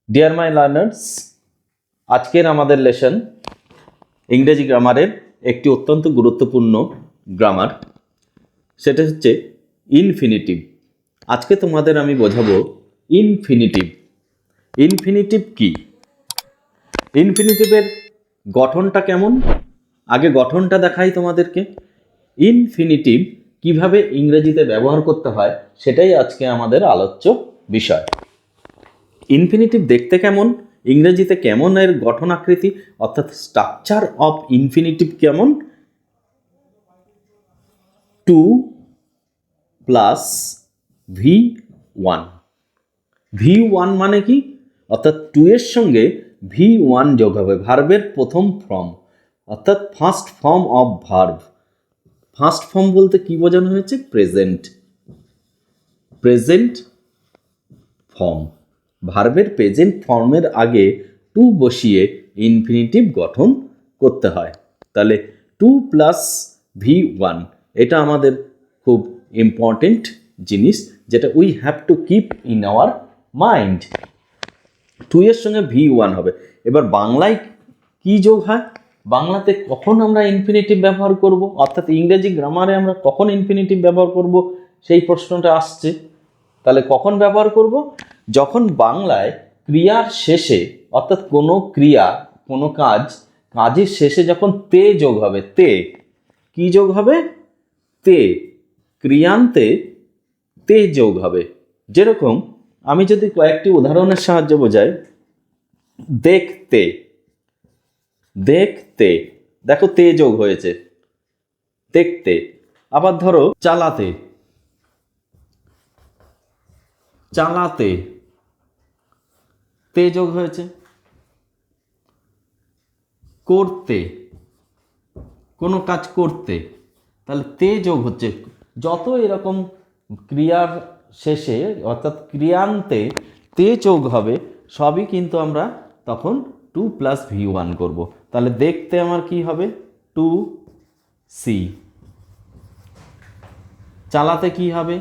Dear my learners, আজকের আমাদের lesson ইংরেজি গ্রামারের একটি অত্যন্ত গুরুত্বপূর্ণ গ্রামার, সেটা হচ্ছে ইনফিনিটিভ। আজকে তোমাদের আমি বোঝাবো ইনফিনিটিভ। ইনফিনিটিভ কি, ইনফিনিটিভের গঠনটা কেমন, আগে গঠনটা দেখাই তোমাদেরকে। ইনফিনিটিভ কিভাবে ইংরেজিতে ব্যবহার করতে হয় সেটাই আজকে আমাদের আলোচ্য বিষয়। ইনফিনিটিভ দেখতে কেমন, ইংরেজিতে কেমন এর গঠন আকৃতি, অর্থাৎ স্ট্রাকচার অফ ইনফিনিটিভ কেমন। 2 প্লাস V1। V1 মানে কি, অর্থাৎ 2 এর সঙ্গে V1 যোগ হবে, ভার্বের প্রথম ফর্ম, অর্থাৎ first form of verb. First form বলতে কি বোঝানো হয়েছে? প্রেজেন্ট। প্রেজেন্ট ফর্ম, ভার্বের প্রেজেন্ট ফর্মের আগে 2 বসিয়ে ইনফিনিটিভ গঠন করতে হয়। তাহলে 2 প্লাস V1 এটা আমাদের খুব ইম্পর্টেন্ট জিনিস, যেটা we have to keep in our mind. 2 এর সঙ্গে V1 হবে। এবার বাংলায় কি যোগ হয়, বাংলাতে কখন আমরা ইনফিনিটিভ ব্যবহার করব, অর্থাৎ ইংরেজি গ্রামারে আমরা কখন ইনফিনিটিভ ব্যবহার করব সেই প্রশ্নটা আসছে। তাহলে কখন ব্যবহার করব? যখন বাংলায় ক্রিয়ার শেষে, অর্থাৎ কোনো ক্রিয়া, কোনো কাজের শেষে যখন তে যোগ হবে। তে কি যোগ হবে? তে, ক্রিয়ান্তে তে যোগ হবে। যেরকম আমি যদি কয়েকটি উদাহরণের সাহায্যে বোঝাই, দেখতে, দেখতে, দেখো তে যোগ হয়েছে, দেখতে। আবার ধরো চালাতে, চালাতে তে যোগ হয়েছে। করতে, কোনো কাজ করতে, তাহলে তে যোগ হচ্ছে। যত এরকম ক্রিয়ার শেষে, অর্থাৎ ক্রিয়ান্তে তে যোগ হবে, সবই কিন্তু আমরা তখন 2 প্লাস V1 করব। তাহলে দেখতে আমার কি হবে? 2C। চালাতে কি হবে?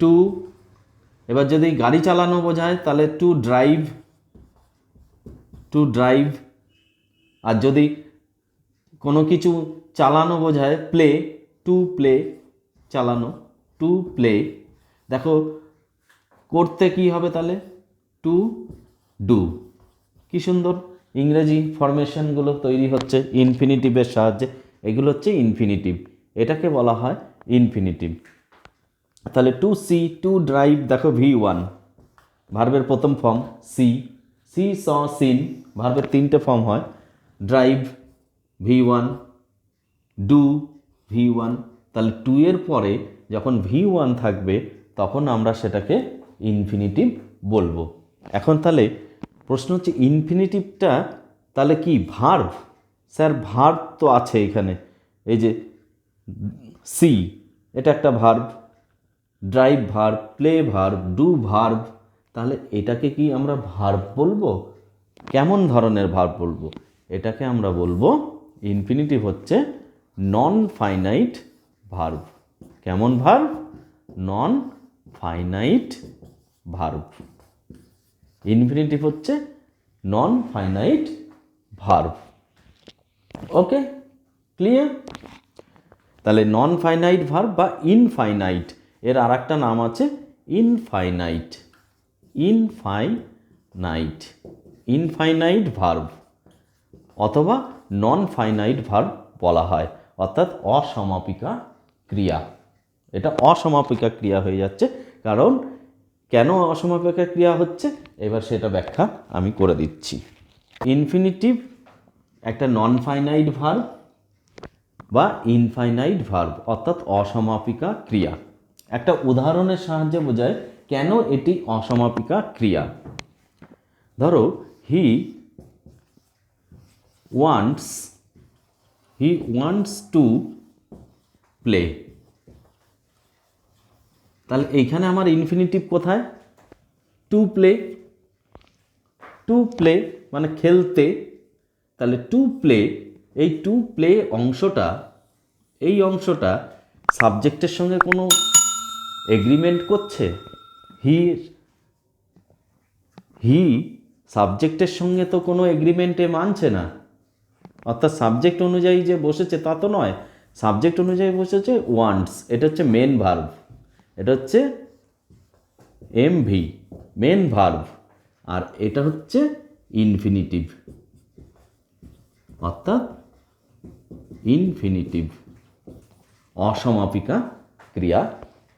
2। এবার যদি গাড়ি চালানো বোঝায় তাহলে 2 ড্রাইভ, 2 ড্রাইভ। আর যদি কোনো কিছু চালানো বোঝায় প্লে, 2 প্লে, চালানো, 2 প্লে। দেখো করতে কি হবে তাহলে? 2 ডু। কি সুন্দর ইংরেজি ফরমেশনগুলো তৈরি হচ্ছে ইনফিনিটিভের সাহায্যে। এগুলো হচ্ছে ইনফিনিটিভ, এটাকে বলা হয় ইনফিনিটিভ। তাহলে 2C, 2 ড্রাইভ, দেখো V1 ভার্বের প্রথম ফর্ম, সি, সি স সিন ভার্বের 3টে ফর্ম হয়। Drive V1, do V1। তাহলে 2 এর পরে যখন V1 থাকবে তখন আমরা সেটাকে ইনফিনিটিভ বলবো। এখন তাহলে প্রশ্ন হচ্ছে ইনফিনিটিভটা তাহলে কি ভার্ব? স্যার ভার্ব তো আছে এখানে, এই যে সি, এটা একটা verb, drive verb, play verb, do verb. তাহলে এটাকে কি আমরা ভার্ব বলবো? কেমন ধরনের ভার্ব বলবো? এটাকে আমরা বলবো ইনফিনিটিভ হচ্ছে নন ফাইনাইট ভার্ব। কেমন verb? Non finite verb. Infinitive হচ্ছে নন ফাইনাইট ভার্ব। ওকে, ক্লিয়ার? তাহলে নন ফাইনাইট ভার্ব বা ইনফাইনাইট, এর আর একটা নাম আছে ইনফাইনাইট। ইনফাইনাইট, ইনফাইনাইট ভার্ব অথবা নন ফাইনাইট ভার্ব বলা হয়, অর্থাৎ অসমাপিকা ক্রিয়া। এটা অসমাপিকা ক্রিয়া হয়ে যাচ্ছে, কারণ কেন অসমাপিকা ক্রিয়া হচ্ছে এবার সেটা ব্যাখ্যা আমি করে দিচ্ছি। ইনফিনিটিভ একটা নন ফাইনাইট ভার্ব বা ইনফাইনাইট ভার্ব, অর্থাৎ অসমাপিকা ক্রিয়া। একটা উদাহরণের সাহায্যে বোঝায় কেন এটি অসমাপিকা ক্রিয়া। ধরো হি ওয়ান্টস টু প্লে। তাহলে এইখানে আমার ইনফিনিটিভ কোথায়? To play. টু প্লে মানে খেলতে। তাহলে টু প্লে, এই টু প্লে অংশটা, এই অংশটা সাবজেক্টের সঙ্গে কোনো এগ্রিমেন্ট করছে? হি সাবজেক্টের সঙ্গে তো কোনো এগ্রিমেন্টে মানছে না, অর্থাৎ সাবজেক্ট অনুযায়ী যে বসেছে তা তো নয়, সাবজেক্ট অনুযায়ী বসেছে ওয়ান্টস, এটা হচ্ছে মেন ভার্ব, এটা হচ্ছে এমভি মেন ভার্ব, আর এটা হচ্ছে ইনফিনিটিভ, অর্থাৎ ইনফিনিটিভ অসমাপিকা ক্রিয়া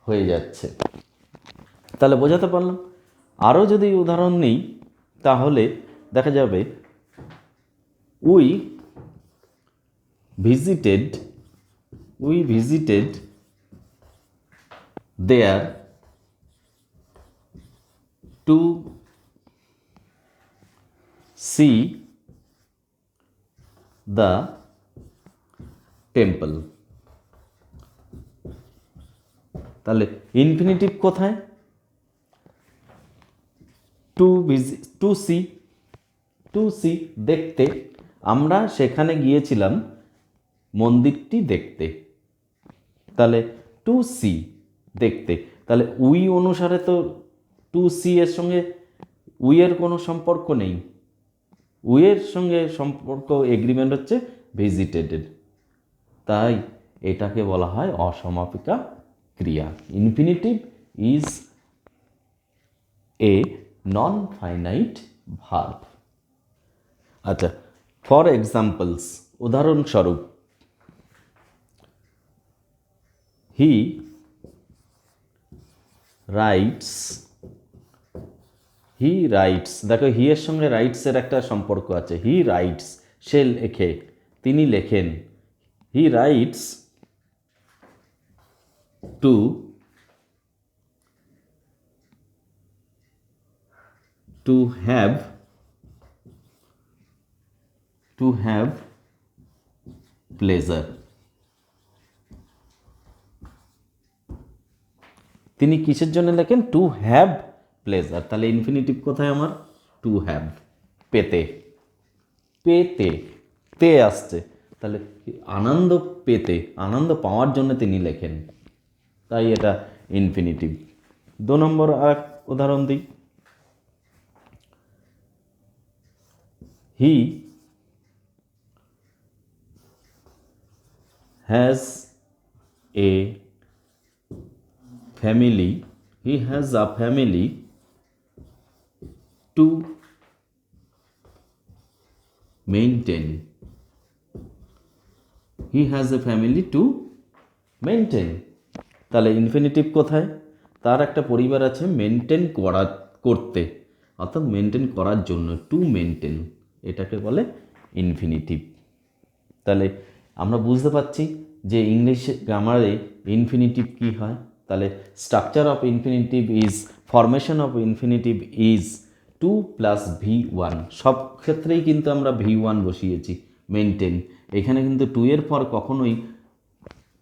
হয়ে যাচ্ছে। তাহলে বোঝাতে পারলাম। আরও যদি উদাহরণ নিই তাহলে দেখা যাবে we visited there to see the temple. তাহলে ইনফিনিটিভ কোথায়? টু সি দেখতে, আমরা সেখানে গিয়েছিলাম মন্দিরটি দেখতে। তাহলে টু সি দেখতে, তাহলে উই অনুসারে তো টু সি এর সঙ্গে উইয়ের কোনো সম্পর্ক নেই, উইয়ের সঙ্গে সম্পর্ক এগ্রিমেন্ট হচ্ছে ভিজিটেডের, তাই এটাকে বলা হয় অসমাপিকা ক্রিয়া। Infinitive is a non finite verb. আচ্ছা, ফর এক্সাম্পলস, উদাহরণস্বরূপ, হি রাইটস, দেখো হি এর সঙ্গে রাইটসের একটা সম্পর্ক আছে। হি রাইটস, সে লেখে, তিনি লেখেন। He rights to have pleasure. তিনি কিসের জন্য লেখেন? To have pleasure. তাহলে ইনফিনিটিভ কোথায় আমার? টু হ্যাভ, পেতে তে আসছে, তাহলে আনন্দ পেতে, আনন্দ পাওয়ার জন্য তিনি লেখেন, তাই এটা ইনফিনিটিভ। 2 নম্বর আর উদাহরণ দিই। হি has a family to maintain. তাহলে ইনফিনিটিভ কোথায়? তার একটা পরিবার আছে, মেনটেন করতে, অর্থাৎ মেনটেন করার জন্য, টু মেনটেন, এটাকে বলে ইনফিনিটিভ। তাহলে আমরা বুঝতে পারছি যে ইংলিশ গ্রামারে ইনফিনিটিভ কী হয়। তাহলে structure of infinitive is, formation of infinitive is 2 + V1। সব ক্ষেত্রেই কিন্তু আমরা V1 বসিয়েছি, মেনটেন। এখানে কিন্তু 2 এর পর কখনোই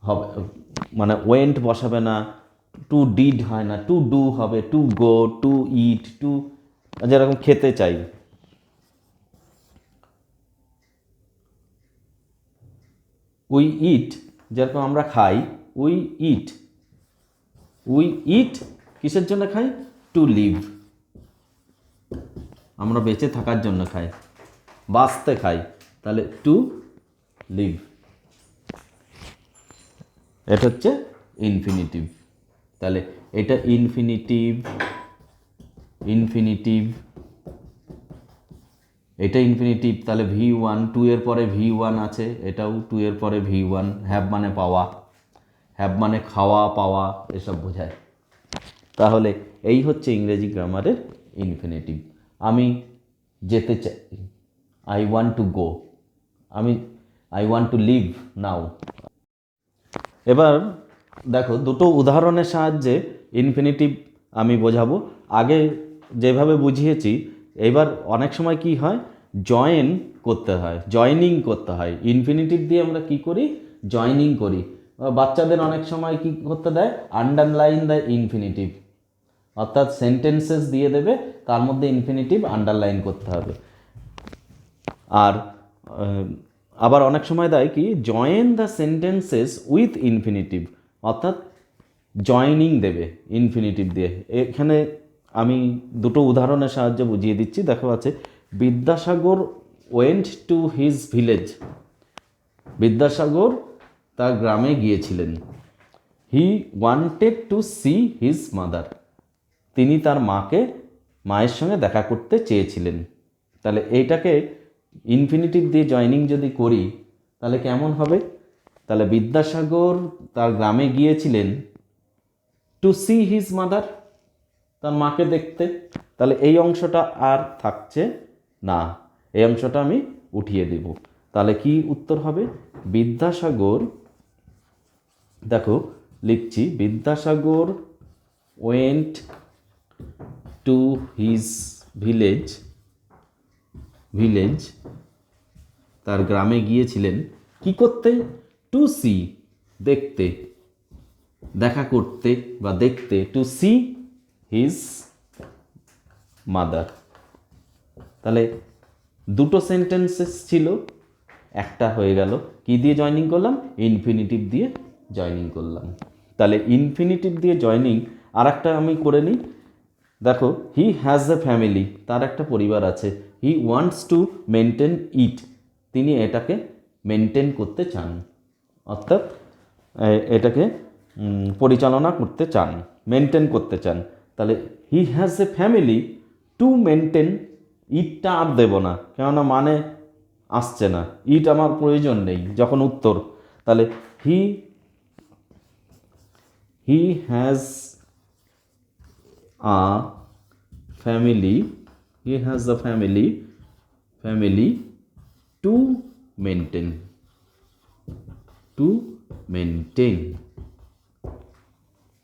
হবে, মানে ওয়েন্ট বসাবে না, টু ডিড হয় না, টু ডু হবে, to go, to eat, to যেরকম খেতে চাই। উই ইট, যেরকম আমরা খাই, উই ইট কিসের জন্য খাই? টু লিভ, আমরা বেঁচে থাকার জন্য খাই, বাঁচতে খাই, তাহলে টু লিভ, এটা হচ্ছে ইনফিনিটিভ। তাহলে এটা ইনফিনিটিভ, এটা ইনফিনিটিভ। তাহলে V1, 2 এর পরে V1 আছে, এটাও 2 এর পরে V1। হ্যাভ মানে পাওয়া, হ্যাভ মানে খাওয়া পাওয়া, এসব বোঝায়। তাহলে এই হচ্ছে ইংরেজি গ্রামারের ইনফিনিটিভ। আমি যেতে চাই, I want to go, I want to live now. এবার দেখো, দুটো উদাহরণের সাহায্যে ইনফিনিটিভ আমি বোঝাবো। আগে যেভাবে বুঝিয়েছি, এবার অনেক সময় কি হয়, জয়েন করতে হয়, জয়নিং করতে হয়। ইনফিনিটিভ দিয়ে আমরা কি করি? জয়নিং করি। বাচ্চাদের অনেক সময় কি করতে দেয়? আন্ডারলাইন দ্য ইনফিনিটিভ, অর্থাৎ সেন্টেন্সেস দিয়ে দেবে, তার মধ্যে ইনফিনিটিভ আন্ডারলাইন করতে হবে। আর আবার অনেক সময় দেয় কি, join the sentences with infinitive, অর্থাৎ জয়নিং দেবে ইনফিনিটিভ দিয়ে। এখানে আমি দুটো উদাহরণের সাহায্যে বুঝিয়ে দিচ্ছি। দেখো আছে, Vidyasagar went to his village. Vidyasagar তার গ্রামে গিয়েছিলেন। He wanted to see his mother. তিনি তার মায়ের সঙ্গে দেখা করতে চেয়েছিলেন। তাহলে এইটাকে ইনফিনিটিভ দিয়ে জয়নিং যদি করি তাহলে কেমন হবে? তাহলে বিদ্যাসাগর তার গ্রামে গিয়েছিলেন টু সি হিজ মাদার, তার মাকে দেখতে। তাহলে এই অংশটা আর থাকছে না, এই অংশটা আমি উঠিয়ে দেব। তাহলে কি উত্তর হবে? বিদ্যাসাগর, দেখো লিখছি, Vidyasagar went to his village, তার গ্রামে গিয়েছিলেন কি করতে? টু সি, দেখতে, দেখা করতে বা দেখতে, টু সি হিজ মাদার। তাহলে দুটো সেন্টেন্সেস ছিল, একটা হয়ে গেল। কি দিয়ে জয়নিং করলাম? ইনফিনিটিভ দিয়ে জয়নিং করলাম। তাহলে ইনফিনিটিভ দিয়ে জয়নিং আর একটা আমি করে নিই। দেখো, হি হ্যাজ এ ফ্যামিলি, তার একটা পরিবার আছে। হি ওয়ান্টস টু মেনটেন ইট, তিনি এটাকে মেনটেন করতে চান, অর্থাৎ এটাকে পরিচালনা করতে চান, মেনটেন করতে চান। তাহলে he has a family to maintain, ইটটা আর দেব না, কেননা মানে আসছে না, ইট আমার প্রয়োজন নেই যখন উত্তর। তাহলে he has a family, family to maintain,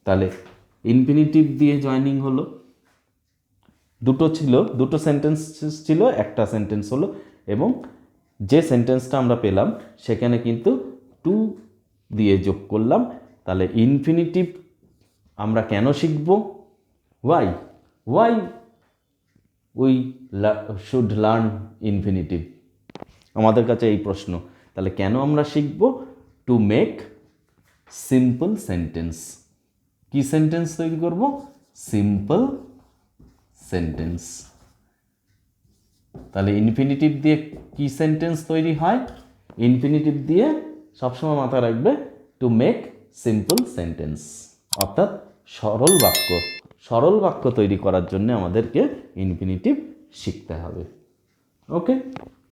তাহলে ইনফিনিটিভ দিয়ে জয়নিং হলো। দুটো সেন্টেন্স ছিল, একটা সেন্টেন্স হলো, এবং যে সেন্টেন্সটা আমরা পেলাম সেখানে কিন্তু টু দিয়ে যোগ করলাম। তাহলে ইনফিনিটিভ আমরা কেন শিখব? Why we should learn infinitive, আমাদের কাছে এই প্রশ্ন। তাহলে কেন আমরা শিখব? To make simple sentence. কি সেন্টেন্স তৈরি করব? Simple sentence. তাহলে ইনফিনিটিভ দিয়ে কি সেন্টেন্স তৈরি হয়? ইনফিনিটিভ দিয়ে সবসময় মাথায় রাখবে টু মেক সিম্পল সেন্টেন্স, অর্থাৎ সরল বাক্য তৈরি করার জন্য আমাদেরকে ইনফিনিটিভ শিখতে হবে। ওকে।